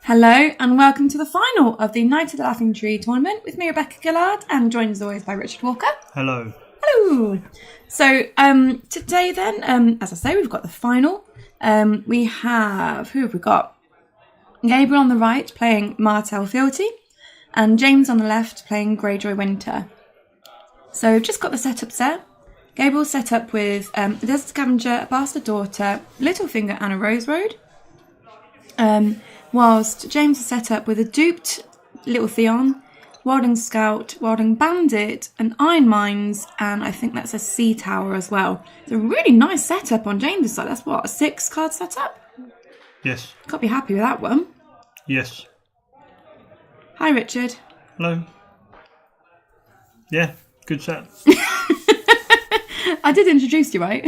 Hello and welcome to the final of the Night of the Laughing Tree tournament with me, Rebecca Gillard, and joined as always by Richard Walker. Hello. Hello. So today then, as I say, we've got the final. We have, who have we got? Gabriel on the right playing Martell Fealty and James on the left playing Greyjoy Winter. So we've just got the setup set. Gabriel's set up with a Desert Scavenger, a Bastard Daughter, Littlefinger and a Rose Road. Whilst James is set up with a duped Little Theon, Wilding Scout, Wilding Bandit, an Iron Mines, and I think that's a Sea Tower as well. It's a really nice setup on James' side. That's what, a 6-card setup? Yes. Can't be happy with that one. Yes. Hi, Richard. Hello. Yeah, good set. I did introduce you, right?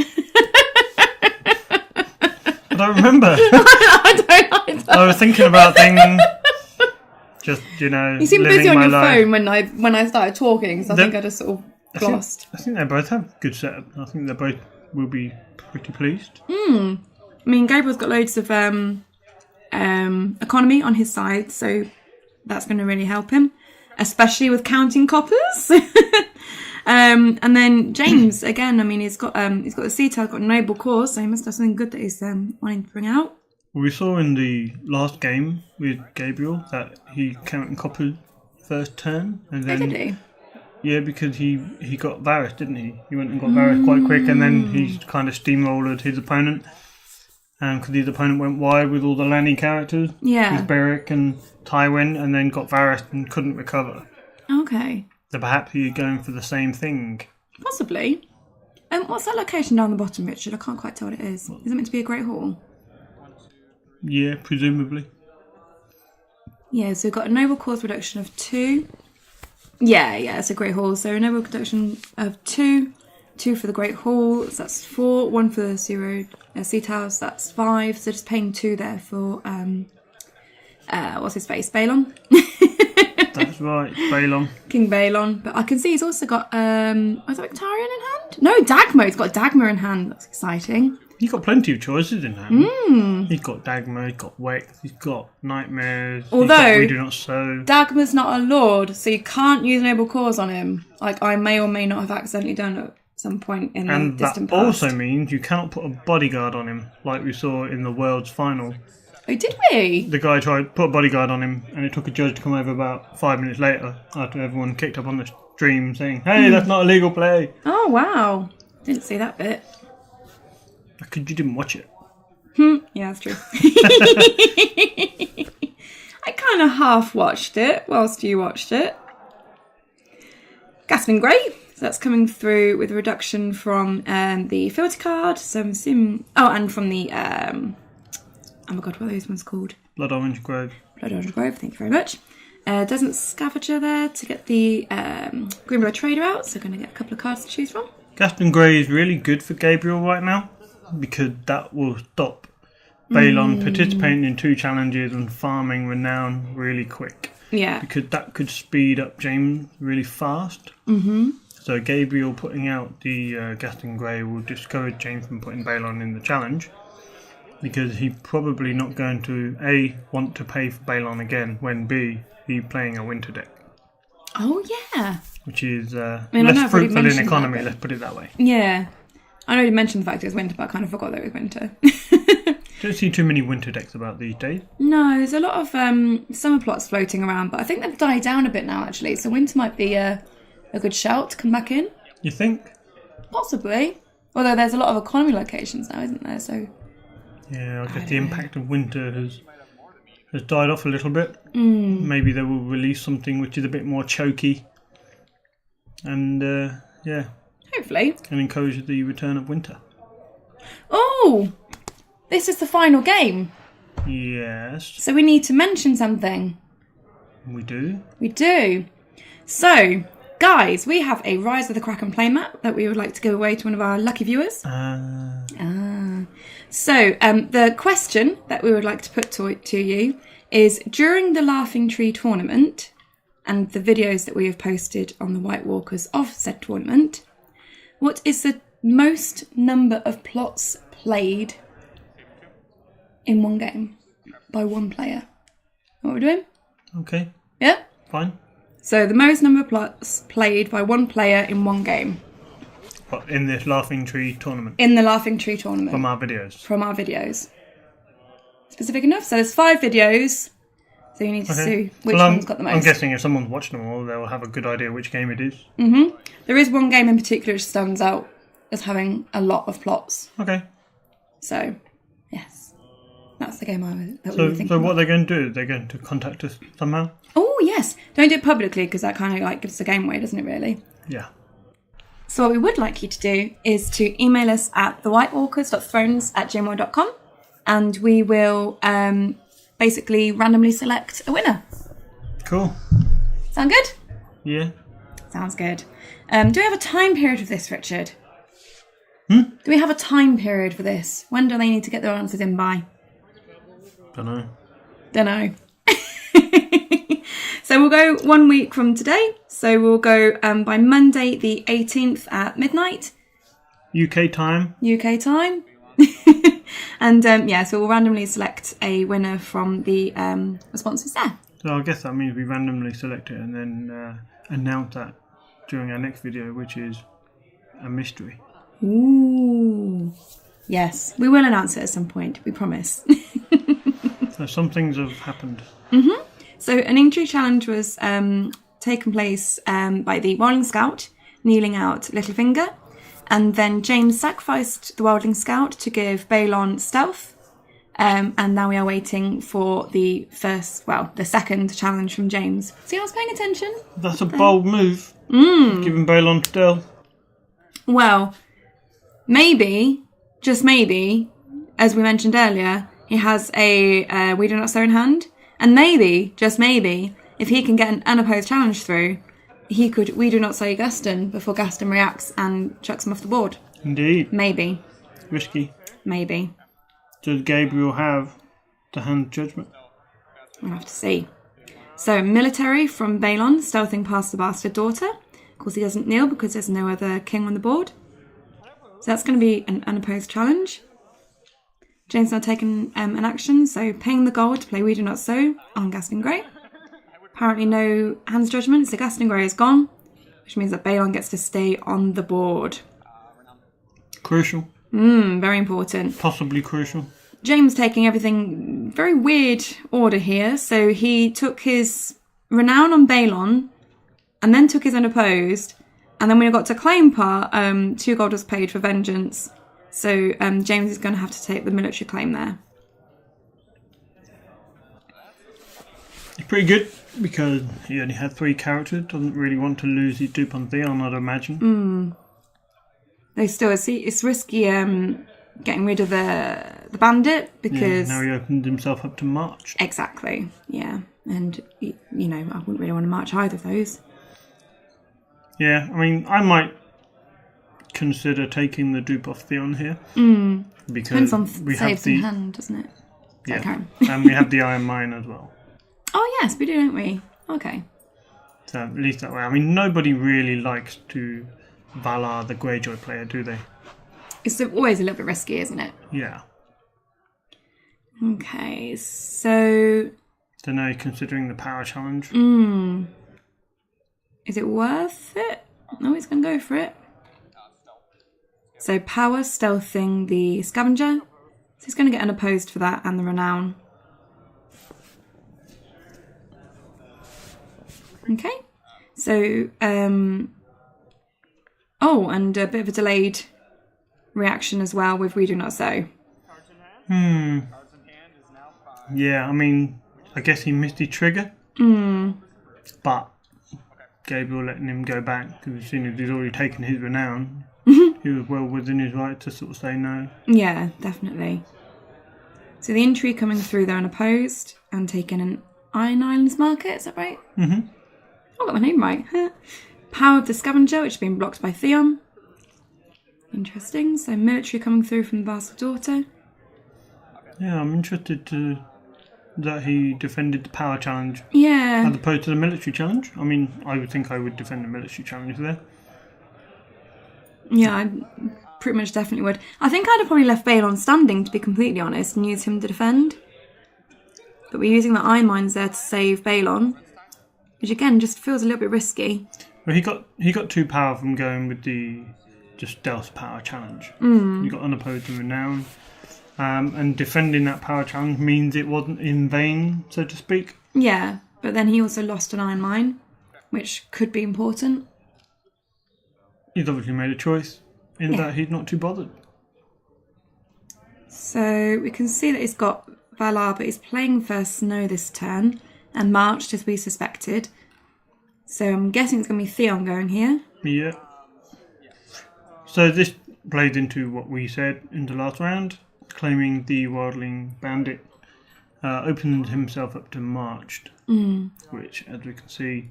I don't remember. I don't either. I was thinking about things, just, You seemed busy on your phone when I started talking, so I think I just sort of glossed. I think they both have good setup. I think they both will be pretty pleased. I mean, Gabriel's got loads of economy on his side, so that's going to really help him, especially with counting coppers. And then James, again, I mean, he's got the Sea Tower, got a noble cause, so he must have something good that he's wanting to bring out. Well, we saw in the last game with Gabriel that he counted coppers first turn, and then Oh, did he? Yeah, because he got Varys, didn't he? He went and got Varys quite quick, and then he kind of steamrolled his opponent. Because his opponent went wide with all the Lanny characters, with Beric and Tywin, and then got Varys and couldn't recover. Okay. So perhaps you're going for the same thing. Possibly. What's that location down the bottom, Richard? I can't quite tell what it is. Is it meant to be a Great Hall? Yeah, presumably. Yeah, so we've got a noble cause reduction of 2. Yeah, it's a Great Hall. So a noble reduction of 2. 2 for the Great Hall, so that's 4. 1 for the Sea Towers, that's 5. So just paying 2 there for, what's his face? Balon? That's right, Balon. King Balon. But I can see he's also got, was it Victarion in hand? No, Dagmar. He's got Dagmar in hand. That's exciting. He's got plenty of choices in hand. He's got Dagmar, he's got Wex, he's got Nightmares, Although, he's got We Do Not Sow. Dagmar's not a lord, so you can't use Noble Cause on him. Like I may or may not have accidentally done at some point in the distant past. And that also means you cannot put a bodyguard on him, like we saw in the World's Final. Oh, did we? The guy tried to put a bodyguard on him, and it took a judge to come over about 5 minutes later, after everyone kicked up on the stream saying, "Hey, that's not a legal play." Oh, wow. Didn't see that bit. Because you didn't watch it. Yeah, that's true. I kind of half watched it whilst you watched it. Gasping Grey. So that's coming through with a reduction from the Fealty card. So I'm assuming... Oh, and from the... oh my god, what are those ones called? Blood Orange Grove. Blood Orange Grove, thank you very much. Desert Scavenger there to get the Greenblood Trader out. So going to get a couple of cards to choose from. Gasping Grey is really good for Gabriel right now, because that will stop Balon participating in 2 challenges and farming renown really quick. Yeah. Because that could speed up James really fast. So Gabriel putting out the Gasping Grey will discourage James from putting Balon in the challenge, because he's probably not going to A, want to pay for Balon again, when B, he's playing a winter deck. Oh, yeah. Which is less fruitful in economy, let's put it that way. Yeah. I already mentioned the fact it was winter, but I kind of forgot that it was winter. Don't see too many winter decks about these days. No, there's a lot of summer plots floating around, but I think they've died down a bit now, actually. So winter might be a good shout to come back in. You think? Possibly. Although there's a lot of economy locations now, isn't there? So yeah, I guess the impact of winter has died off a little bit. Maybe they will release something which is a bit more choky. And, yeah. Hopefully. And encourage the return of winter. Oh! This is the final game. Yes. So we need to mention something. We do? We do. So, guys, we have a Rise of the Kraken playmat that we would like to give away to one of our lucky viewers. So, the question that we would like to put to you is, during the Laughing Tree tournament and the videos that we have posted on the White Walkers of said tournament, what is the most number of plots played in one game by one player? what we're doing? Okay, Yeah? fine. So the most number of plots played by one player in one game. What, in this Laughing Tree tournament? In the Laughing Tree tournament. From our videos? From our videos. Specific enough? So there's 5 videos. So you need to see which one's got the most. I'm guessing if someone's watched them all, they'll have a good idea which game it is. Mm-hmm. There is one game in particular which stands out as having a lot of plots. Okay. So, yes. That's the game we were thinking. So what they're going to do, they're going to contact us somehow? Oh, yes. Don't do it publicly because that kind of like gives the game away, doesn't it, really? Yeah. So what we would like you to do is to email us at thewhitewalkers.thrones@gmail.com and we will basically randomly select a winner. Cool. Sound good? Yeah. Sounds good. Do we have a time period for this, Richard? Do we have a time period for this? When do they need to get their answers in by? Dunno. So we'll go 1 week from today. So we'll go by Monday the 18th at midnight. UK time. UK time. And so we'll randomly select a winner from the responses there. So I guess that means we randomly select it and then announce that during our next video, which is a mystery. Ooh. Yes, we will announce it at some point, we promise. So some things have happened. Mm-hmm. So an injury challenge was taken place by the Wildling Scout, kneeling out Littlefinger. And then James sacrificed the Wildling Scout to give Balon stealth. And now we are waiting for the second challenge from James. See, I was paying attention. That's a bold move. Giving Balon stealth. Well, maybe, just maybe, as we mentioned earlier, he has a We Do Not Sow in hand. And maybe, just maybe, if he can get an unopposed challenge through, he could We Do Not Sow Gaston before Gaston reacts and chucks him off the board. Indeed. Maybe. Risky. Maybe. Does Gabriel have the hand judgment? We'll have to see. So, military from Balon, stealthing past the bastard daughter. Of course, he doesn't kneel because there's no other king on the board. So that's going to be an unopposed challenge. James now taken an action, so paying the gold to play We Do Not Sow on Gaston Grey. Apparently no hands judgment, so Gaston Grey is gone, which means that Balon gets to stay on the board. Crucial. Very important. Possibly crucial. James taking everything very weird order here, so he took his renown on Balon, and then took his unopposed, and then when we got to claim part, 2 gold was paid for vengeance. So James is going to have to take the military claim there. It's pretty good because he only had 3 characters. Doesn't really want to lose his dupe on Theon, I'd imagine. They still it's risky getting rid of the bandit because now he opened himself up to march. Exactly. Yeah, and I wouldn't really want to march either of those. Yeah, I mean, I might consider taking the dupe off Theon here. Because depends on saves in hand, doesn't it? Yeah, and we have the Iron Mine as well. Oh yes, we do, don't we? Okay. So at least that way. I mean, nobody really likes to Valar the Greyjoy player, do they? It's always a little bit risky, isn't it? Yeah. Okay, so... So now you're considering the power challenge. Is it worth it? No, he's going to go for it. So power stealthing the scavenger. So he's going to get unopposed for that and the renown. Okay. So, and a bit of a delayed reaction as well with We Do Not Sow. Yeah, I mean, I guess he missed his trigger. But Gabriel letting him go back, because as soon as he's already taken his renown, he was well within his right to sort of say no. Yeah, definitely. So the intrigue coming through there unopposed and taking an Iron Islands market, is that right? I got my name right. Power of the Scavenger, which has been blocked by Theon. Interesting. So military coming through from the Bastard Daughter. Yeah, I'm interested that he defended the power challenge. Yeah. As opposed to the military challenge. I mean, I would think I would defend the military challenge there. Yeah, I pretty much definitely would. I think I'd have probably left Balon standing, to be completely honest, and used him to defend. but we're using the Iron Mines there to save Balon, which again just feels a little bit risky. Well, he got 2 power from going with the just stealth power challenge. He got unopposed and renown. And defending that power challenge means it wasn't in vain, so to speak. Yeah, but then he also lost an Iron Mine, which could be important. He's obviously made a choice in that he's not too bothered. So we can see that he's got Valar, but he's playing first snow this turn and marched as we suspected. So I'm guessing it's going to be Theon going here. Yeah. So this plays into what we said in the last round, claiming the Wildling Bandit opened himself up to marched, which, as we can see,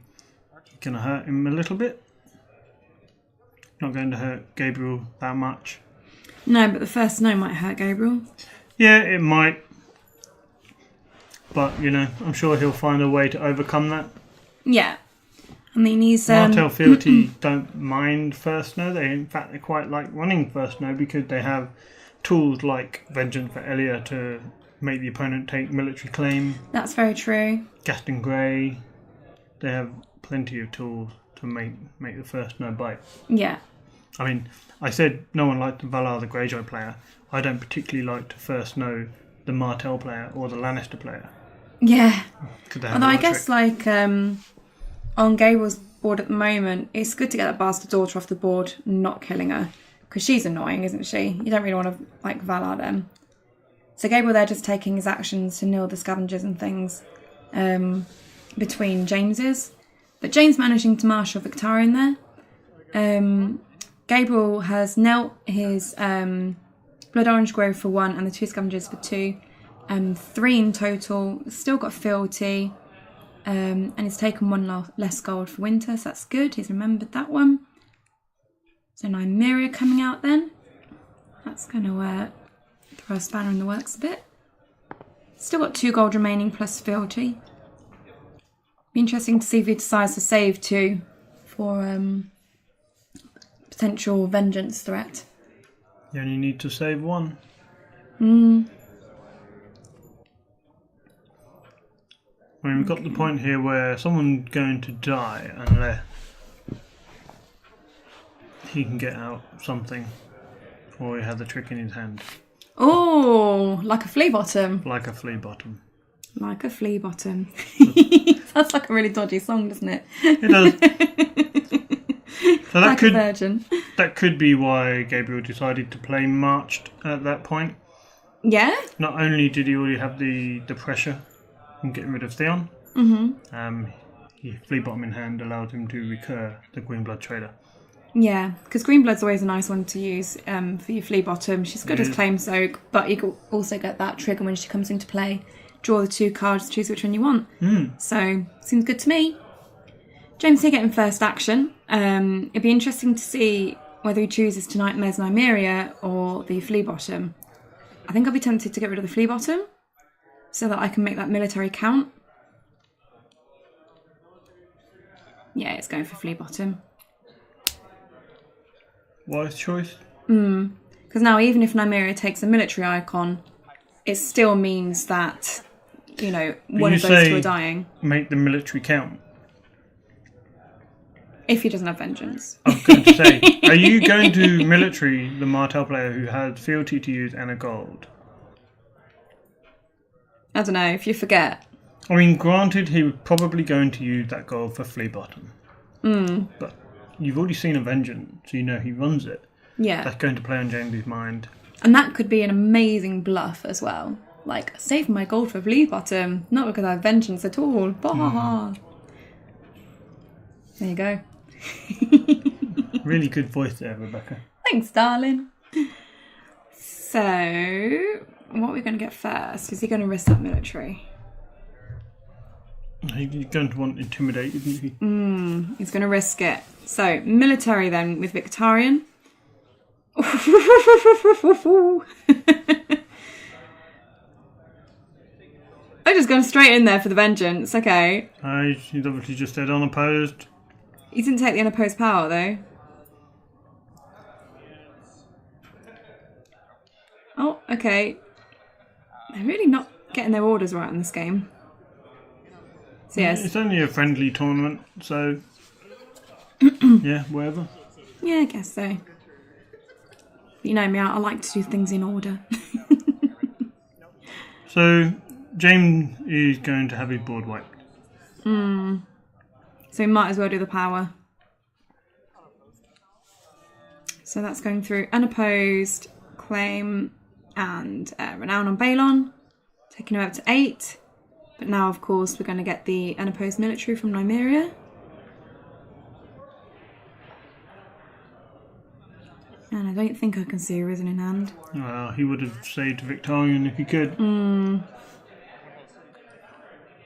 is going to hurt him a little bit. Not going to hurt Gabriel that much. No, but the first snow might hurt Gabriel. Yeah, it might. But, I'm sure he'll find a way to overcome that. Yeah. I mean, he's... Martell Fealty don't mind first snow. In fact, they quite like running first snow because they have tools like Vengeance for Elia to make the opponent take military claim. That's very true. Gaston Grey. They have plenty of tools to make the first snow bite. Yeah. I mean, I said no one liked Valar the Greyjoy player. I don't particularly like to first know the Martell player or the Lannister player. Yeah. Although I guess, on Gabriel's board at the moment, it's good to get that bastard daughter off the board, not killing her. Because she's annoying, isn't she? You don't really want to, Valar them. So Gabriel there just taking his actions to nil the scavengers and things between James's. But James managing to marshal Victarion there. Gabriel has knelt his Blood Orange Grove for 1 and the 2 scavengers for 2. 3 in total. Still got Fealty. And he's taken 1 less gold for Winter, so that's good. He's remembered that one. So Nymeria coming out then. That's going to throw a spanner in the works a bit. Still got 2 gold remaining plus Fealty. Be interesting to see if he decides to save 2 for potential vengeance threat. You only need to save 1. I mean, we've got the point here where someone's going to die unless he can get out something or he has a trick in his hand. Oh, like a flea bottom. Like a flea bottom. Like a flea bottom. That's like a really dodgy song, doesn't it? It does. So like a virgin. That could be why Gabriel decided to play marched at that point. Yeah? Not only did he already have the pressure from getting rid of Theon, flea bottom in hand allowed him to recur the Greenblood Trader. Yeah, because Greenblood's always a nice one to use for your flea bottom. She's good as claim soak, but you can also get that trigger when she comes into play. Draw the 2 cards, choose which one you want. So, seems good to me. James here getting first action. It'd be interesting to see whether he chooses to Nightmares Nymeria or the flea bottom. I think I'll be tempted to get rid of the flea bottom so that I can make that military count. Yeah, it's going for flea bottom. Wise choice. Because now even if Nymeria takes a military icon, it still means that, one of those 2 are dying. Make the military count. If he doesn't have vengeance. I was going to say, are you going to military the Martell player who has fealty to use and a gold? I don't know, if you forget. I mean, granted, he was probably going to use that gold for flea bottom. But you've already seen a vengeance, so you know he runs it. Yeah. That's going to play on James's mind. And that could be an amazing bluff as well. Like, save my gold for flea bottom, not because I have vengeance at all. Bah. There you go. Really good voice there, Rebecca. Thanks, darling. So, what are we going to get first? Is he going to risk that military? He's going to want intimidate, isn't he? He's going to risk it. So, military then with Victarion. I just gone straight in there for the vengeance. Okay. He's obviously just said unopposed. He didn't take the unopposed power though. Oh, okay. They're really not getting their orders right in this game. So yes. It's only a friendly tournament, so yeah, whatever. Yeah, I guess so. You know me, I like to do things in order. So James is going to have his board wiped. So we might as well do the power. So that's going through unopposed, claim, and renown on Balon, taking him up to 8. But now, of course, we're going to get the unopposed military from Nymeria. And I don't think I can see a Risen in hand. Well, he would have saved Victorian if he could.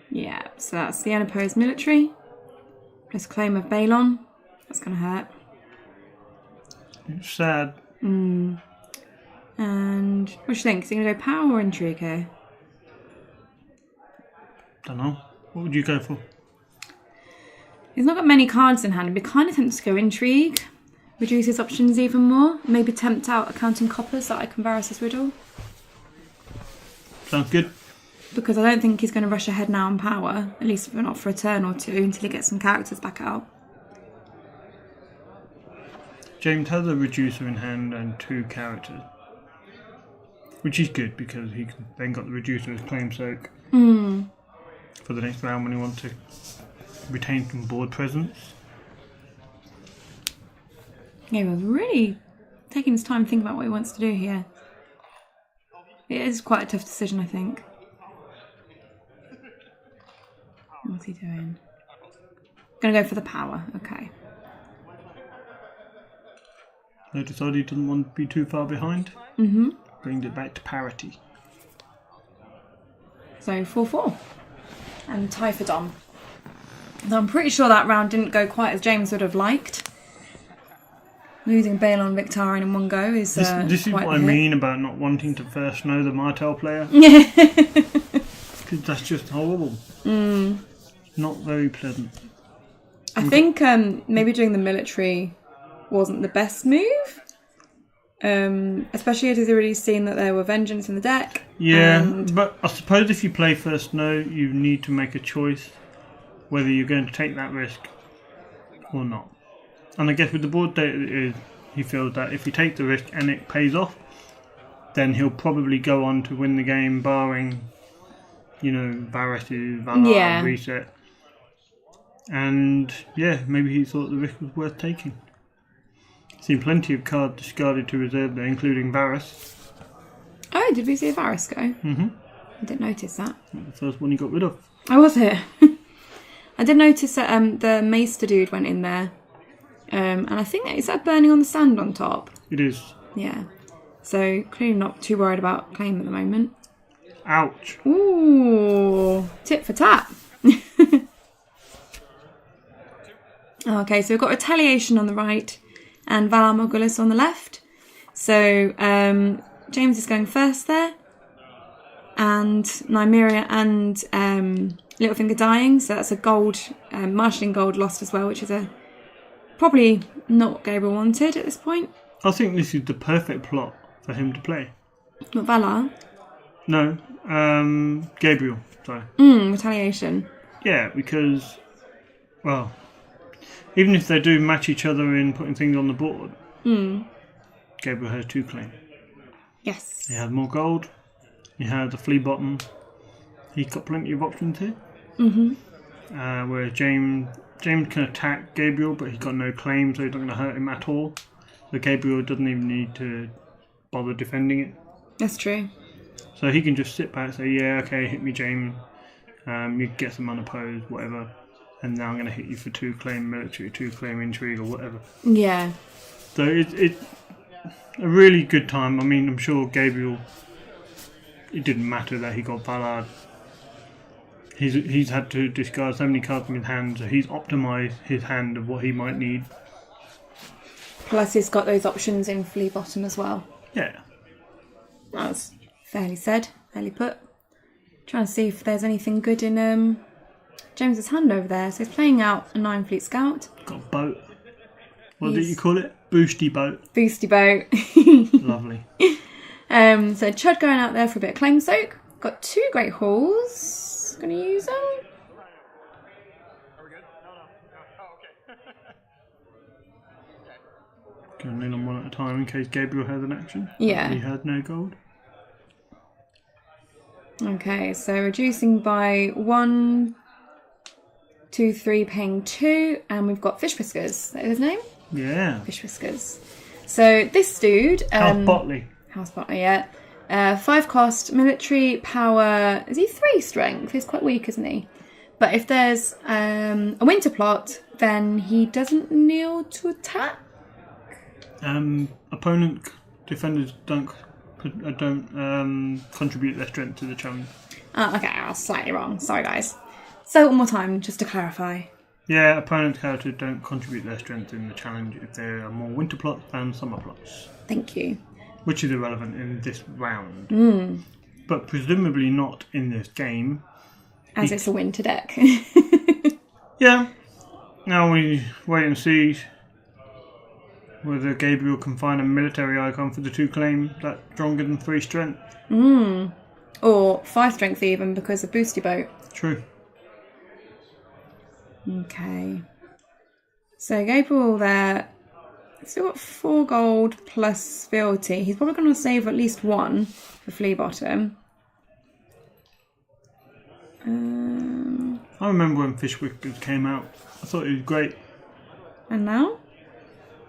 Yeah, so that's the unopposed military. Plus claim of Balon. That's going to hurt. It's sad. And what do you think? Is he going to go power or intrigue here? Don't know. What would you go for? He's not got many cards in hand. It'd be kind of tempted to go intrigue. Reduce his options even more. Maybe tempt out accounting coppers so I can Varys' riddle. Sounds good. Because I don't think he's going to rush ahead now on power. At least not for a turn or two until he gets some characters back out. James has a reducer in hand and 2 characters. Which is good because he then got the reducer as claim soak. For the next round when he wants to retain some board presence. Yeah, he was really taking his time to think about what he wants to do here. It is quite a tough decision, I think. What's he doing? Gonna go for the power, okay. So decided he doesn't want to be too far behind. Brings it back to parity. So 4-4. And tie for Dom. So I'm pretty sure that round didn't go quite as James would have liked. Losing Balon and Victorian in one go is This is quite what I the hit. mean about not wanting to first know the Martell player. Because that's just horrible. Not very pleasant. I think maybe doing the military wasn't the best move. Especially as he's already seen that there were vengeance in the deck. Yeah, and but I suppose if you play first know, you need to make a choice whether you're going to take that risk or not. And I guess with the board data, he feels that if he takes the risk and it pays off, then he'll probably go on to win the game, barring, Varys' Valar reset. And yeah, maybe he thought the risk was worth taking. Seen plenty of cards discarded to reserve there, including Varys. Oh, did we see a Varys go? I didn't notice that. The first one he got rid of. Oh, was it? I did notice that the Maester dude went in there. And I think, is that burning on the sand on top? It is. Yeah. So, clearly not too worried about claim at the moment. Ouch. Ooh, tit for tat. Okay, so we've got Retaliation on the right and Valar Morghulis on the left. So, James is going first there. And Nymeria and Littlefinger dying. So that's a gold, marshalling gold lost as well, which is probably not what Gabriel wanted at this point. I think this is the perfect plot for him to play. Not Valar? No, Gabriel, sorry. Retaliation. Yeah, because, well, even if they do match each other in putting things on the board, Gabriel has 2 claims. Yes. He has more gold, he has the flea bottom, he's got plenty of options here. Whereas James can attack Gabriel, but he's got no claim, so he's not going to hurt him at all. So Gabriel doesn't even need to bother defending it. That's true. So he can just sit back and say, yeah, okay, hit me, James. You get some unopposed, whatever. And now I'm going to hit you for 2 claim military, 2 claim intrigue, or whatever. Yeah. So it's a really good time. I mean, I'm sure Gabriel, it didn't matter that he got Valar. He's had to discard so many cards from his hand, so he's optimised his hand of what he might need. Plus he's got those options in flea bottom as well. Yeah. That's fairly said, fairly put. Trying to see if there's anything good in James's hand over there. So he's playing out a 9 Fleet Scout. Got a boat. What did you call it? Boosty boat. Boosty boat. Lovely. So Chud going out there for a bit of claim soak. Got 2 Great Halls. Gonna use them. Going in on one at a time in case Gabriel has an action. Yeah. He had no gold. Okay, so reducing by 1, 2, 3, paying 2, and we've got Fish Whiskers. Is that his name? Yeah. Fish Whiskers. So this dude... House Botley. House Botley, yeah. 5 cost, military, power... Is he 3 strength? He's quite weak, isn't he? But if there's a winter plot, then he doesn't kneel to attack. Opponent defenders don't contribute their strength to the challenge. Oh, okay, I was slightly wrong. Sorry, guys. So one more time, just to clarify. Yeah, opponent's characters don't contribute their strength in the challenge if there are more winter plots than summer plots. Thank you. Which is irrelevant in this round. But presumably not in this game. As it's a winter deck. Yeah. Now we wait and see whether Gabriel can find a military icon for the 2 claim that's stronger than 3 strength. Or 5 strength even, because of Boosty Boat. True. Okay. So Gabriel there, still got 4 gold plus fealty. He's probably going to save at least 1 for Flea Bottom. I remember when Fish Whiskers came out. I thought he was great. And now?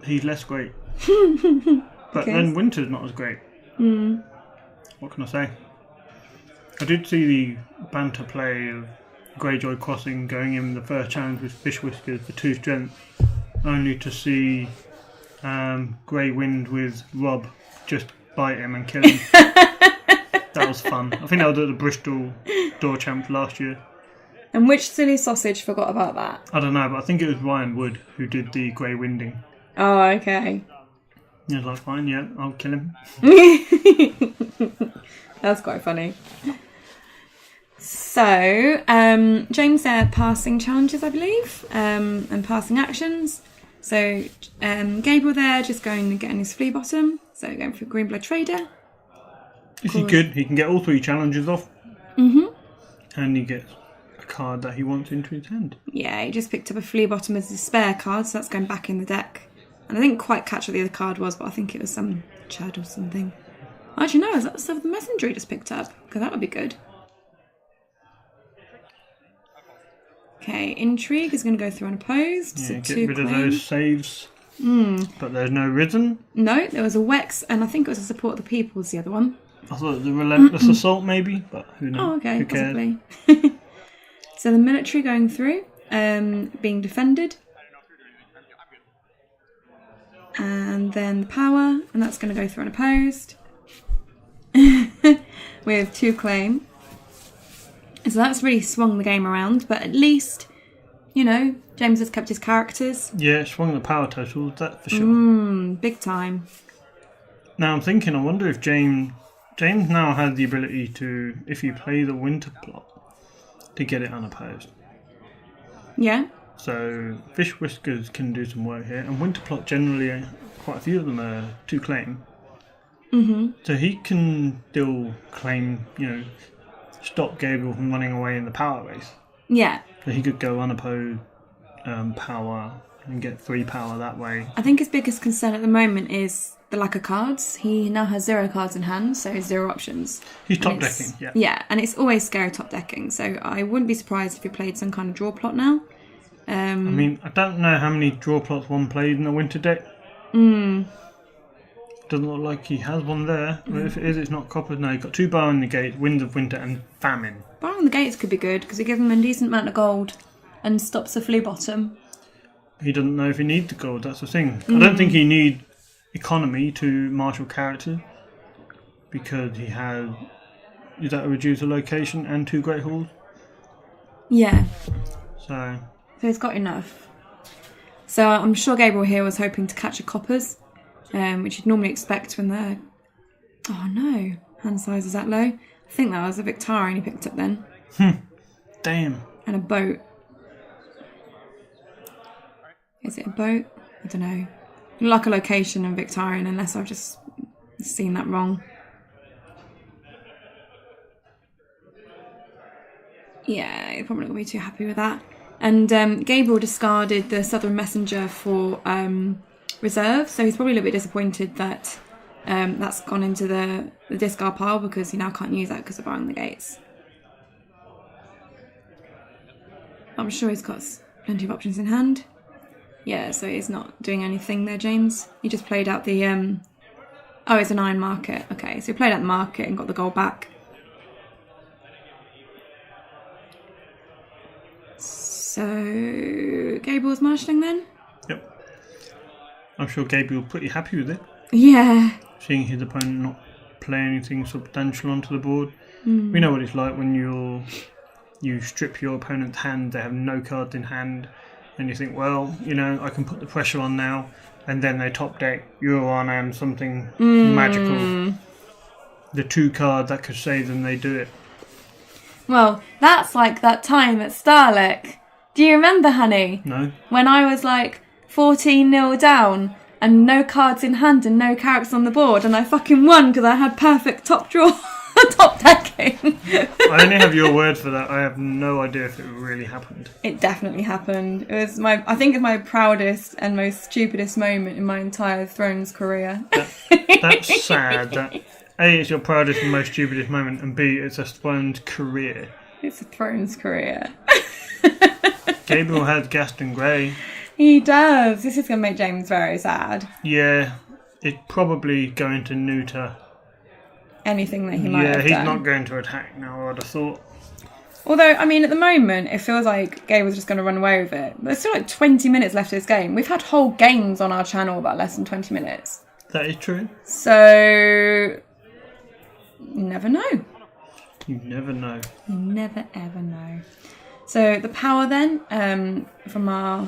He's less great. But then Winter's not as great. What can I say? I did see the banter play of Greyjoy Crossing going in the first challenge with Fish Whiskers for 2 strength, only to see Grey Wind with Rob just bite him and kill him. That was fun. I think that was at the Bristol Door Champs last year. And which silly sausage forgot about that? I don't know, but I think it was Ryan Wood who did the Grey Winding. Oh, okay. He was like, fine, yeah, I'll kill him. That's quite funny. So, James there passing challenges, I believe, and passing actions. So, Gabriel there just going and getting his Flea Bottom. So, going for Greenblood Trader. If he could, he can get all 3 challenges off. And he gets a card that he wants into his hand. Yeah, he just picked up a Flea Bottom as his spare card, so that's going back in the deck. And I didn't quite catch what the other card was, but I think it was some Chad or something. Actually, no, is that the stuff of the messenger he just picked up? Because that would be good. Okay, Intrigue is going to go through unopposed. Yeah, so get 2 rid of claim. those saves. But there's no Risen. No, there was a Wex, and I think it was a Support the People was the other one. I thought it was a Relentless Assault maybe, but who knows? Oh, okay, who cares? possibly. So the military going through, being defended. And then the power, and that's going to go through unopposed. With 2 claim. So that's really swung the game around, but at least, you know, James has kept his characters. Yeah, it swung the power totals, that for sure. Big time. Now I'm thinking, I wonder if James now has the ability to, if you play the winter plot, to get it unopposed. Yeah. So Fish Whiskers can do some work here, and winter plot generally, quite a few of them are 2 claim. So he can still claim, you know, stop Gabriel from running away in the power race. Yeah. So he could go unopposed power and get 3 power that way. I think his biggest concern at the moment is the lack of cards. He now has 0 cards in hand, so 0 options. He's top decking, yeah. Yeah, and it's always scary top decking, so I wouldn't be surprised if he played some kind of draw plot now. I mean, I don't know how many draw plots one played in the winter deck. Doesn't look like he has one there. But if it is, it's not copper. No, he's got 2 Bar in the Gate, Winds of Winter and Famine. Bar on the Gates could be good, because it gives him a decent amount of gold and stops the Flea Bottom. He doesn't know if he needs the gold, that's the thing. I don't think he needs economy to marshal characters, because he has... Is that a reducer location and 2 Great Halls? Yeah. So he's got enough. So I'm sure Gabriel here was hoping to catch a coppers, which you'd normally expect when they're... Oh no, hand size is that low. I think that was a Victarion he picked up then. Damn. And a boat. Is it a boat? I don't know. Like a location in Victarion, unless I've just seen that wrong. Yeah, you're probably not going to be too happy with that. And Gabriel discarded the Southern Messenger for reserve, so he's probably a little bit disappointed that that's gone into the discard pile because he now can't use that because of barring the gates. I'm sure he's got plenty of options in hand. Yeah, so he's not doing anything there, James. He just played out the... Oh, it's an iron market. Okay, so he played out the market and got the gold back. So, Gabriel's marshalling then? Yep. I'm sure Gabriel pretty happy with it. Yeah. Seeing his opponent not play anything substantial onto the board. We know what it's like when you strip your opponent's hand, they have no cards in hand, and you think, well, you know, I can put the pressure on now, and then they top deck Euron and something magical. The 2 card that could save them, they do it. Well, that's like that time at Starlick. Do you remember, honey? No. When I was like 14-0 down and no cards in hand and no characters on the board, and I fucking won because I had perfect top draw, top decking. I only have your word for that. I have no idea if it really happened. It definitely happened. It was I think it's my proudest and most stupidest moment in my entire Thrones career. That's sad. That A, it's your proudest and most stupidest moment, and B, it's a Thrones career. It's a Thrones career. Gabriel has Gaston Grey. He does. This is going to make James very sad. Yeah, it's probably going to neuter. Anything that he might have done. Yeah, he's not going to attack now, I'd have thought. Although, I mean, at the moment, it feels like Gabriel's just going to run away with it. There's still like 20 minutes left of this game. We've had whole games on our channel about less than 20 minutes. That is true. So, you never know. You never know. You never ever know. So the power then from our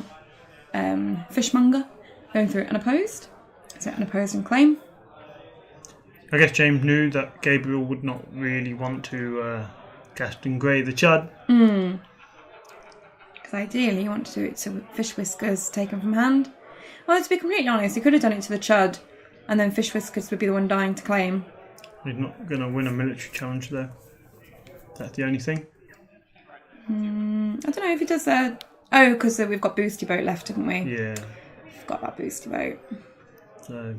fishmonger going through unopposed. So unopposed and claim. I guess James knew that Gabriel would not really want to Gaston Grey the Chud. Because ideally you want to do it to Fish Whiskers taken from hand. Well, to be completely honest, you could have done it to the Chud and then Fish Whiskers would be the one dying to claim. He's not going to win a military challenge though. That's the only thing. I don't know if he does that. Oh, because we've got Boosty Boat left, haven't we? Yeah. Forgot about Boosty Boat. So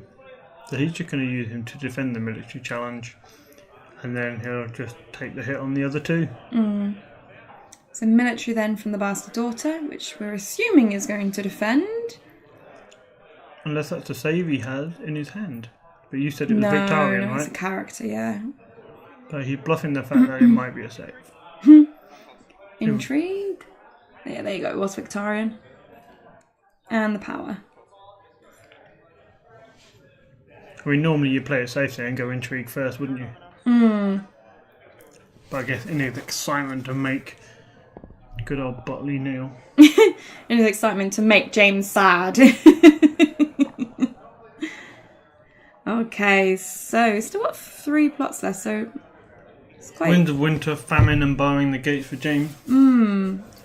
he's just going to use him to defend the military challenge, and then he'll just take the hit on the other 2. So military then from the Bastard Daughter, which we're assuming is going to defend. Unless that's a save he has in his hand. But you said it was No, Victorian, right? it's a character, yeah. But he's bluffing the fact that it might be a save. Intrigue. Yeah, there you go. It was Victorian. And the power. I mean, normally you play it safe there and go intrigue first, wouldn't you? But I guess in his excitement to make good old Botley kneel. In his excitement to make James sad. Okay, so still got 3 plots left, so it's quite... Winds of Winter, Famine and Barring the Gates for James.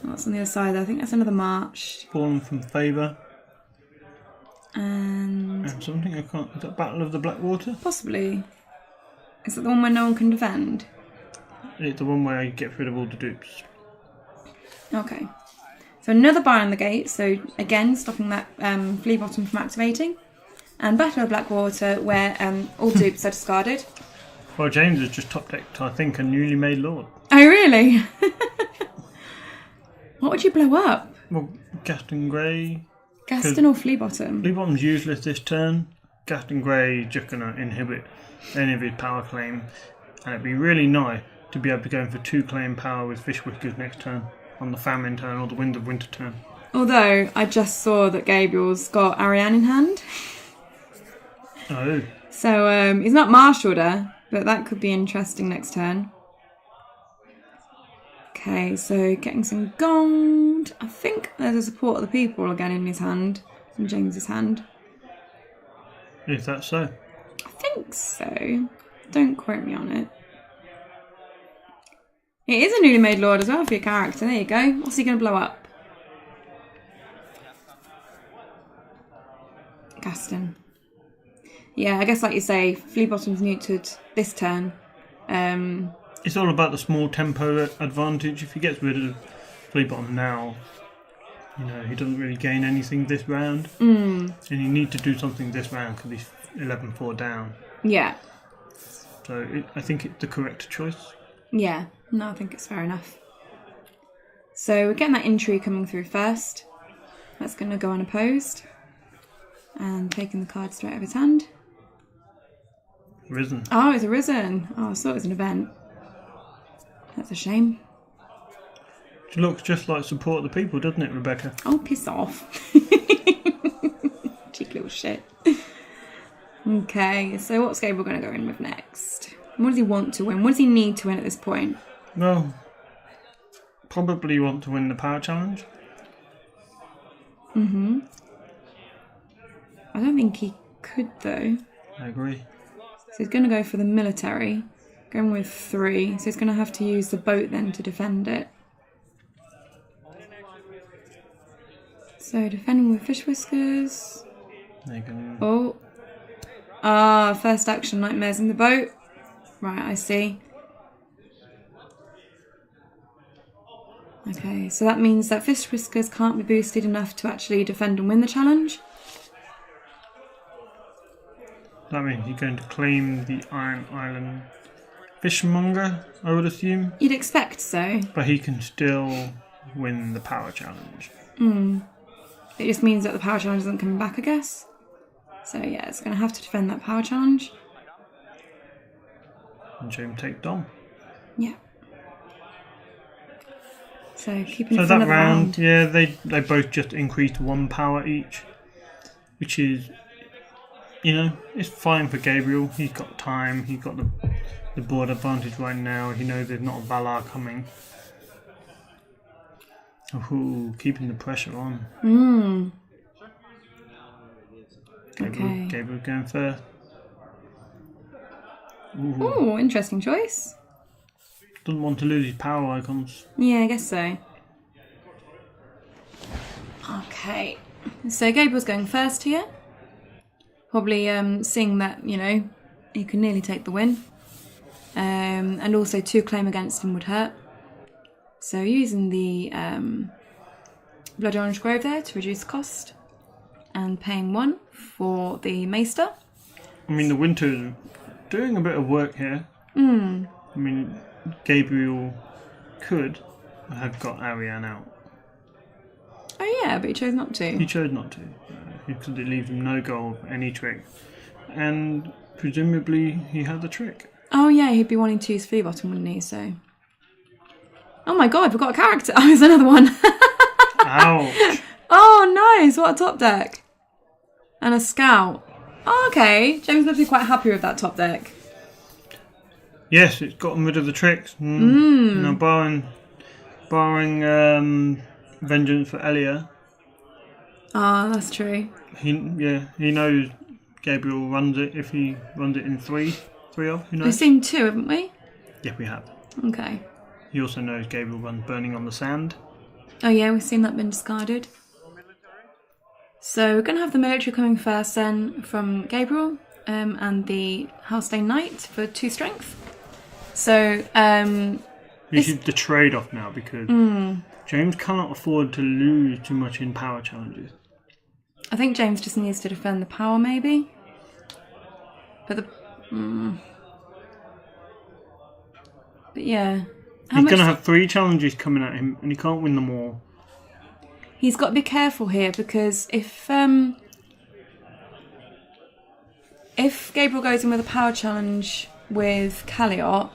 That's on the other side there. I think that's another march. Fallen from Favour. And something I can't... Is that Battle of the Blackwater? possibly. Is that the one where no one can defend? It's the one where he gets rid of all the dupes. Okay. So another bar on the gate, so again stopping that flea bottom from activating. And Battle of Blackwater, where all dupes are discarded. Well, James has just top decked, I think, a newly made lord. Oh, really? What would you blow up? Well, Gaston Grey. Gaston or Flea Bottom? Flea Bottom's useless this turn. Gaston Grey just going to inhibit any of his power claim. And it'd be really nice to be able to go in for 2 claim power with Fish Whiskers next turn. On the Famine turn or the Wind of Winter turn. Although, I just saw that Gabriel's got Ariane in hand. Oh. So, he's not marshalled her, but that could be interesting next turn. Okay, so getting some gold. I think there's a support of the people again in his hand. In James's hand. Is that so? I think so. Don't quote me on it. It is a newly made lord as well for your character. There you go. What's he going to blow up? Gaston. Yeah, I guess like you say, Flea Bottom's neutered this turn. It's all about the small tempo advantage. If he gets rid of flea bottom now, he doesn't really gain anything this round. And you need to do something this round because he's 11-4 down. Yeah. So I think it's the correct choice. Yeah. No, I think it's fair enough. So we're getting that intrigue coming through first. That's going to go unopposed. And taking the card straight out of his hand. Risen. Oh, it's a Risen. Oh, I thought it was an event. That's a shame. It looks just like Support the People, doesn't it, Rebecca? Oh, piss off. Cheeky little shit. Okay, so what's Gabriel going to go in with next? What does he want to win? What does he need to win at this point? Well, probably want to win the Power Challenge. I don't think he could, though. I agree. So he's going to go for the military. Going with 3. So he's going to have to use the boat then to defend it. So defending with Fish Whiskers. There you go. Oh. Ah, first action, Nightmares in the boat. Right, I see. Okay, so that means that Fish Whiskers can't be boosted enough to actually defend and win the challenge. That means you're going to claim the Iron Island Fishmonger, I would assume. You'd expect so. But he can still win the Power Challenge. It just means that the Power Challenge isn't coming back, I guess. So yeah, it's going to have to defend that Power Challenge. And James take Dom. Yeah. So keeping So it for that another round. yeah, they both just increased 1 power each, which is, it's fine for Gabriel. He's got time. He's got the board advantage right now. He knows there's not a Valar coming. Ooh, keeping the pressure on. Okay. Gabriel going first. Ooh, interesting choice. Doesn't want to lose his power icons. Yeah, I guess so. Okay. So Gabriel's going first here. Probably seeing that, he can nearly take the win. And also 2 claim against him would hurt. So using the Blood Orange Grove there to reduce cost. And paying 1 for the Maester. I mean, the Winter's doing a bit of work here. I mean, Gabriel could have got Ariane out. Oh yeah, but he chose not to. He chose not to, because it leaves him no goal of any trick. And presumably he had the trick. Oh yeah, he'd be wanting to use Flea Bottom, wouldn't he? So. Oh my god, we've got a character. Oh, there's another one. Ouch. Oh, nice. What a top deck. And a scout. Oh, okay. James must be quite happy with that top deck. Yes, it's gotten rid of the tricks. Now, barring Vengeance for Elia. Ah, that's true. He knows Gabriel runs it if he runs it in 3 off. Who knows? We've seen 2, haven't we? Yeah, we have. Okay. He also knows Gabriel runs Burning on the Sand. Oh yeah, we've seen that been discarded. So we're going to have the military coming first then from Gabriel and the Hellstane Knight for 2 strength. So This is the trade-off now because James cannot afford to lose too much in power challenges. I think James just needs to defend the power maybe. But But yeah. He's going to have 3 challenges coming at him and he can't win them all. He's got to be careful here because if Gabriel goes in with a power challenge with Calliot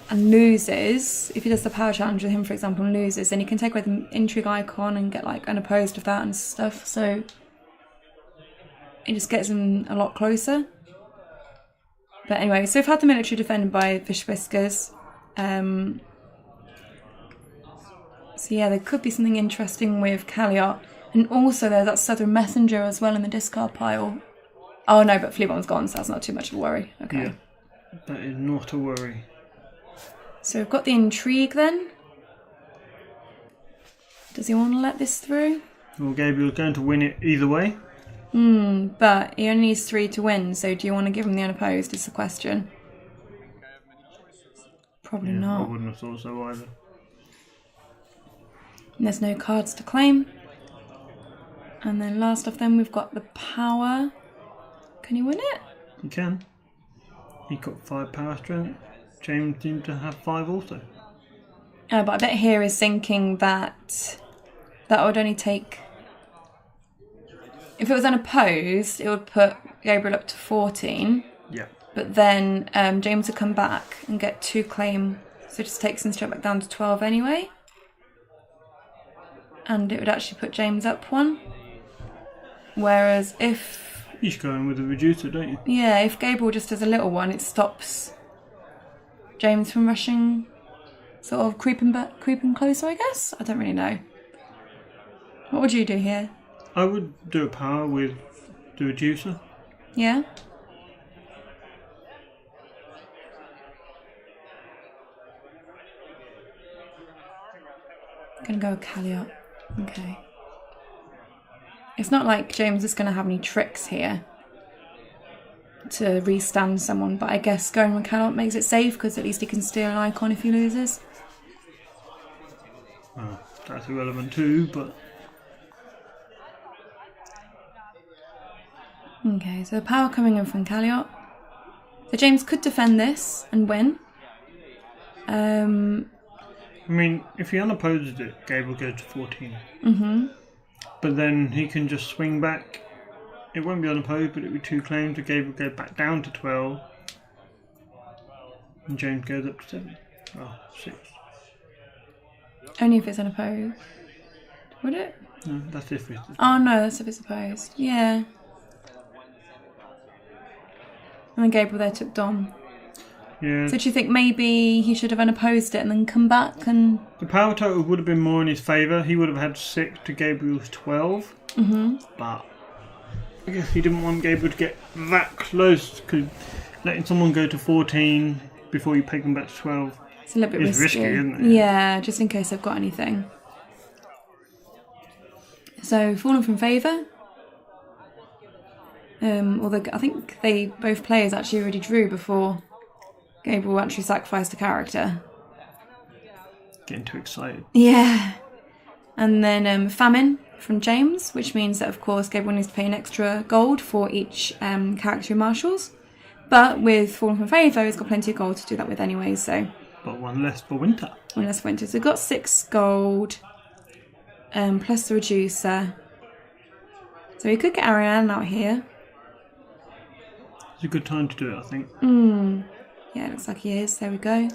and loses, if he does the power challenge with him, for example, and loses, then he can take away the intrigue icon and get like unopposed of that and stuff. So it just gets him a lot closer. But anyway, so we've had the military defended by Fish Whiskers. So yeah, there could be something interesting with Calliot. And also there's that Southern Messenger as well in the discard pile. Oh no, but Fleabottom's gone, so that's not too much of a worry. Okay. Yeah, that is not a worry. So we've got the intrigue then. Does he want to let this through? Well, Gabriel's going to win it either way. But he only needs 3 to win, so do you want to give him the unopposed is the question. Probably I not. wouldn't have thought so either. And there's no cards to claim. And then last of them, we've got the power. Can you win it? You can. He got 5 power strength. James seemed to have 5 also. But I bet here is thinking that would only take... If it was unopposed, it would put Gabriel up to 14. Yeah. But then James would come back and get 2 claim. So it just takes him straight back down to 12 anyway. And it would actually put James up 1. Whereas if... You should go in with a reducer, don't you? Yeah, if Gabriel just does a little one, it stops James from rushing, sort of creeping closer, I guess? I don't really know. What would you do here? I would do a power with the reducer. Yeah? Gonna go with Calliot. Okay. It's not like James is going to have any tricks here to restand someone, but I guess going with Calliot makes it safe because at least he can steal an icon if he loses. Well, that's irrelevant too, but... Okay, so power coming in from Calliot. So James could defend this and win. I mean, if he unopposes it, Gabriel goes to 14. Mm-hmm. But then he can just swing back. It won't be unopposed, but it will be 2 claims. So Gabriel go back down to 12. And James goes up to 7. Oh, 6. Only if it's unopposed. Would it? No, that's if it's... Oh no, that's if it's opposed. Yeah. And then Gabriel there took Dom. Yeah. So do you think maybe he should have unopposed it and then come back and... The power total would have been more in his favour. He would have had 6 to Gabriel's 12. Mm-hmm. But I guess he didn't want Gabriel to get that close, because letting someone go to 14 before you peg them back to 12 It's a little bit is risky, isn't it? Yeah, just in case I've got anything. So, fallen from favour. Although I think both players actually already drew before Gabriel actually sacrificed a character. Getting too excited. Yeah. And then famine from James, which means that of course Gabriel needs to pay an extra gold for each character he marshals. But with fallen from favour, he's got plenty of gold to do that with anyway, so... But 1 less for Winter. 1 less for Winter. So we've got 6 gold, plus the reducer. So we could get Ariane out here. It's a good time to do it, I think. Yeah, it looks like he is. There we go.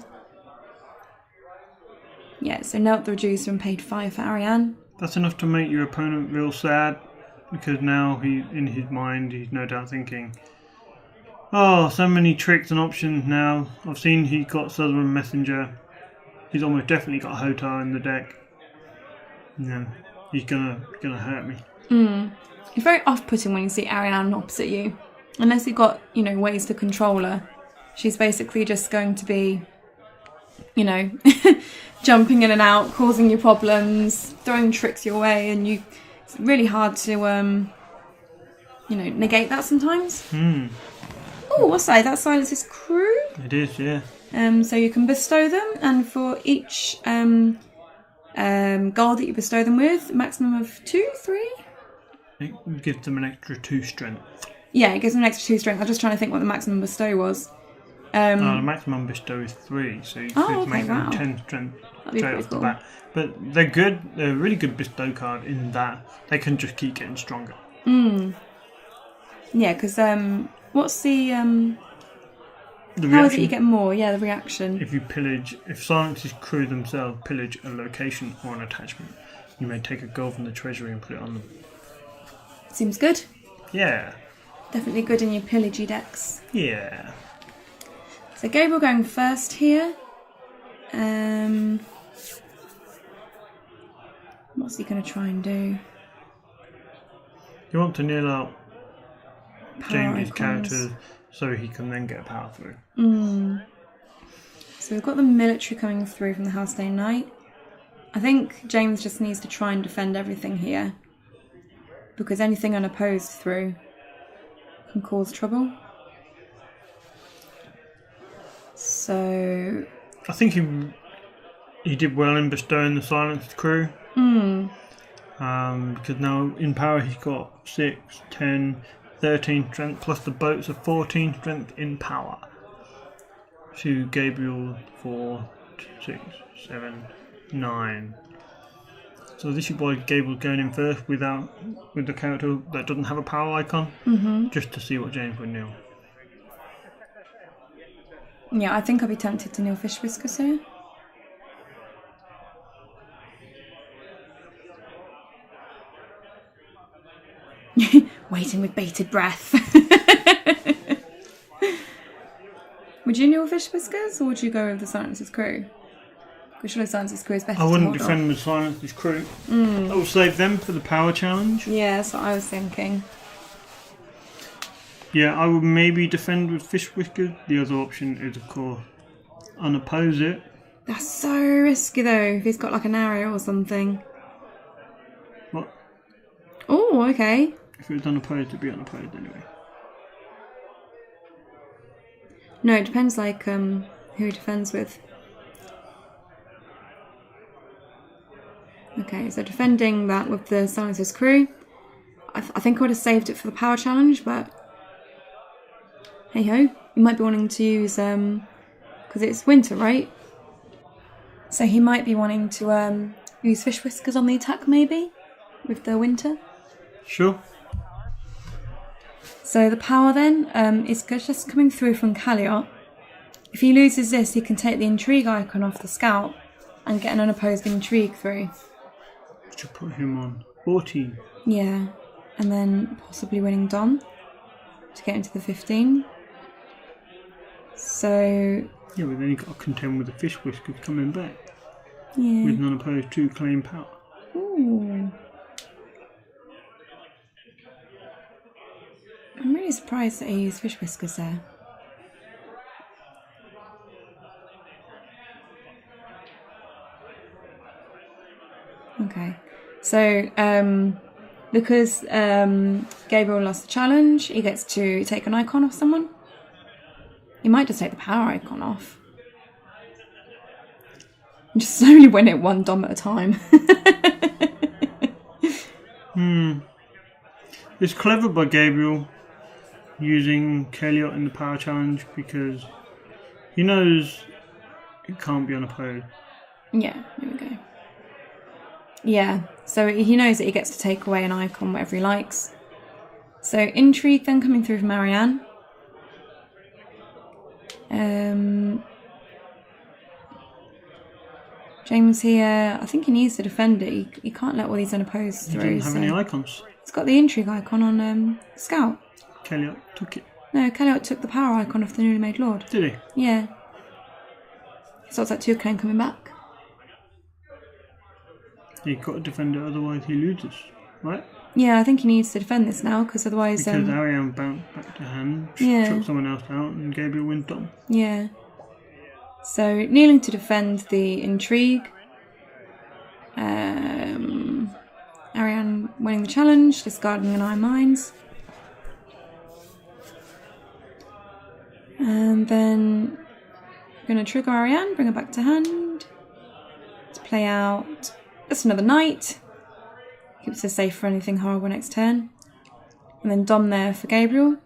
Yeah, so knelt the reducer and paid 5 for Ariane. That's enough to make your opponent real sad, because now in his mind he's no doubt thinking, oh, so many tricks and options now. I've seen he got Southern Messenger. He's almost definitely got Hotar in the deck. No, he's gonna hurt me. It's very off-putting when you see Ariane opposite you. Unless you've got, ways to control her. She's basically just going to be, jumping in and out, causing you problems, throwing tricks your way, and it's really hard to, negate that sometimes. Oh, what's that? That Silas's crew? It is, yeah. So you can bestow them, and for each gold that you bestow them with, a maximum of 2, 3? It gives them an extra 2 strength. Yeah, it gives them an extra 2 strength. I'm just trying to think what the maximum bestow was. The maximum bestow is 3, so you could make them 10 strength straight off the bat. But they're good. They're a really good bestow card in that they can just keep getting stronger. Yeah, because what's the The how is it reaction, you get more? Yeah, the reaction. if Silence's crew themselves pillage a location or an attachment, you may take a gold from the treasury and put it on them. Seems good. Yeah. Definitely good in your pillagey decks. Yeah. So Gabriel going first here. What's he going to try and do? You want to kneel out Jamie's icons. characters so he can then get a power through. So we've got the military coming through from the House Day Knight. I think James just needs to try and defend everything here, because anything unopposed through can cause trouble. So I think he did well in bestowing the silenced crew. Because now in power he's got 6, 10, 13 strength, plus the boats are 14 strength in power. To Gabriel 4, 6, 7, 9. So this is why Gabriel's going in first with the character that doesn't have a power icon, just to see what James would kneel. Yeah, I think I'd be tempted to kneel Fish Whiskers here. Waiting with bated breath. Would you kneel Fish Whiskers, or would you go with the Silencer's crew? Because surely Silencer's crew is better. I wouldn't defend with Silencer's crew. I will save them for the power challenge. Yeah, that's what I was thinking. Yeah, I would maybe defend with Fish Whiskers. The other option is, of course, unoppose it. That's so risky though, if he's got like an arrow or something. What? Oh, okay. If it was unopposed, it'd be unopposed anyway. No, it depends like who he defends with. Okay, so defending that with the Silencer's crew. I think I would have saved it for the power challenge, but hey ho, you might be wanting to use because it's winter, right? So he might be wanting to use Fish Whiskers on the attack, maybe with the winter. Sure. So the power then is just coming through from Calliot. If he loses this, he can take the intrigue icon off the scout and get an unopposed intrigue through. Should put him on 14. Yeah, and then possibly winning Dom to get into the 15. So Yeah, but then you've got to contend with the Fish Whiskers coming back yeah. with none opposed to claim power. Ooh. I'm really surprised that he used Fish Whiskers there. Okay, so because Gabriel lost the challenge, he gets to take an icon off someone. He might just take the power icon off. And just slowly win it one Dom at a time. It's clever by Gabriel using Calliot in the power challenge because he knows it can't be unopposed. Yeah, there we go. Yeah, so he knows that he gets to take away an icon, whatever he likes. So intrigue then coming through from Marianne. James here, I think he needs to defend it. He can't let all these unopposed He through. didn't have any icons. He's got the intrigue icon on Scout. Calliot took it. No, Calliot took the power icon off the newly made Lord. Did he? Yeah. So it's like 2 claim coming back. He's got to defend it, otherwise he loses, right? Yeah, I think he needs to defend this now, because otherwise... Because Ariane bounced back to hand, Yeah. took someone else out, and Gabriel went on. Yeah. So, kneeling to defend the intrigue. Ariane winning the challenge, discarding an Iron Mines. And then going to trigger Ariane, bring her back to hand. To play out just another knight. Keeps her safe for anything horrible next turn. And then Dom there for Gabriel.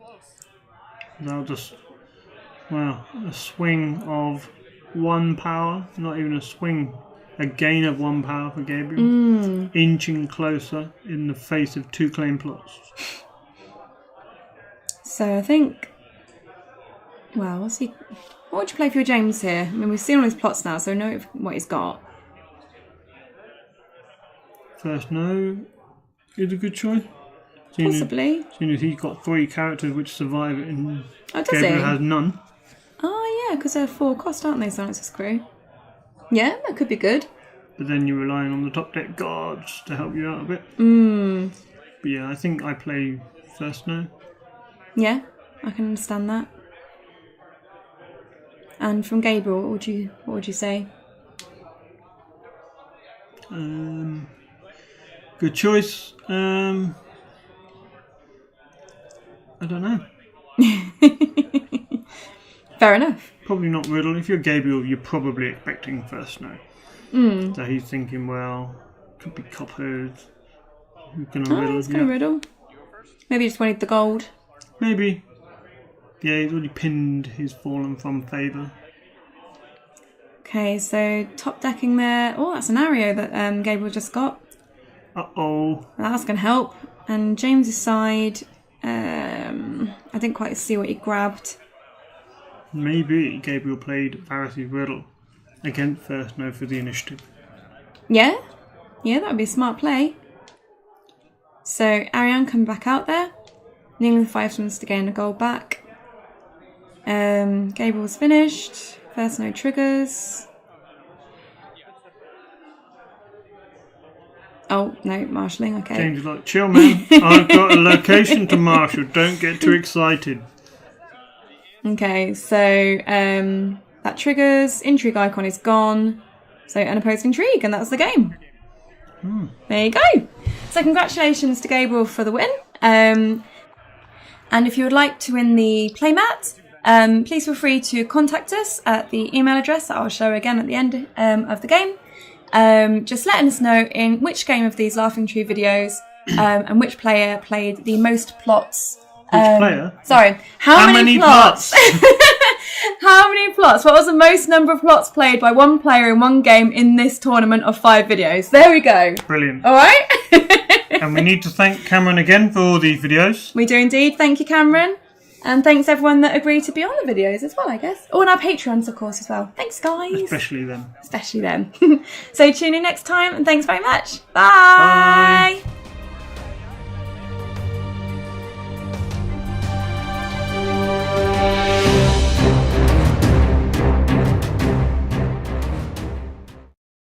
Now just, wow, a swing of 1 power, not even a swing, a gain of 1 power for Gabriel, inching closer in the face of 2 claim plots. So I think, well, what's he? What would you play for your James here? I mean, we've seen all his plots now, so we know what he's got. First no is a good choice. Possibly. Seeing as he's got 3 characters which survive it and Oh, does Gabriel he? has none. Oh, yeah, because they're 4 cost, aren't they, Silencer's crew? Yeah, that could be good. But then you're relying on the top deck guards to help you out a bit. But yeah, I think I play first no. Yeah, I can understand that. And from Gabriel, what would you say? Good choice. I don't know. Fair enough. Probably not riddle. If you're Gabriel, you're probably expecting first snow. So he's thinking, well, could be coppers. Who's going to riddle? He's going to riddle. Maybe he just wanted the gold. Maybe. Yeah, he's already pinned his fallen from favour. Okay, so top decking there. Oh, that's an Ario that Gabriel just got. Uh-oh. That's going to help. And James's side, I didn't quite see what he grabbed. Maybe Gabriel played Varys' riddle against first snow for the initiative. Yeah, that would be a smart play. So Ariane come back out there. Needing the 5 swings to gain the gold back. Gabriel's finished. First no triggers. Oh, no, marshalling, okay. James is like, chill man, I've got a location to marshal, don't get too excited. Okay, so that triggers. Intrigue icon is gone. So unopposed intrigue, and that's the game. There you go. So congratulations to Gabriel for the win. And if you would like to win the playmat, please feel free to contact us at the email address that I'll show again at the end of the game. Just letting us know in which game of these Laughing Tree videos and which player played the most plots. Which player? Sorry, how many plots? How many plots? What was the most number of plots played by one player in one game in this tournament of 5 videos? There we go. Brilliant. All right. And we need to thank Cameron again for all these videos. We do indeed. Thank you, Cameron. And thanks everyone that agreed to be on the videos as well, I guess. Oh, and our Patreons, of course, as well. Thanks, guys. Especially them. So tune in next time, and thanks very much. Bye. Bye.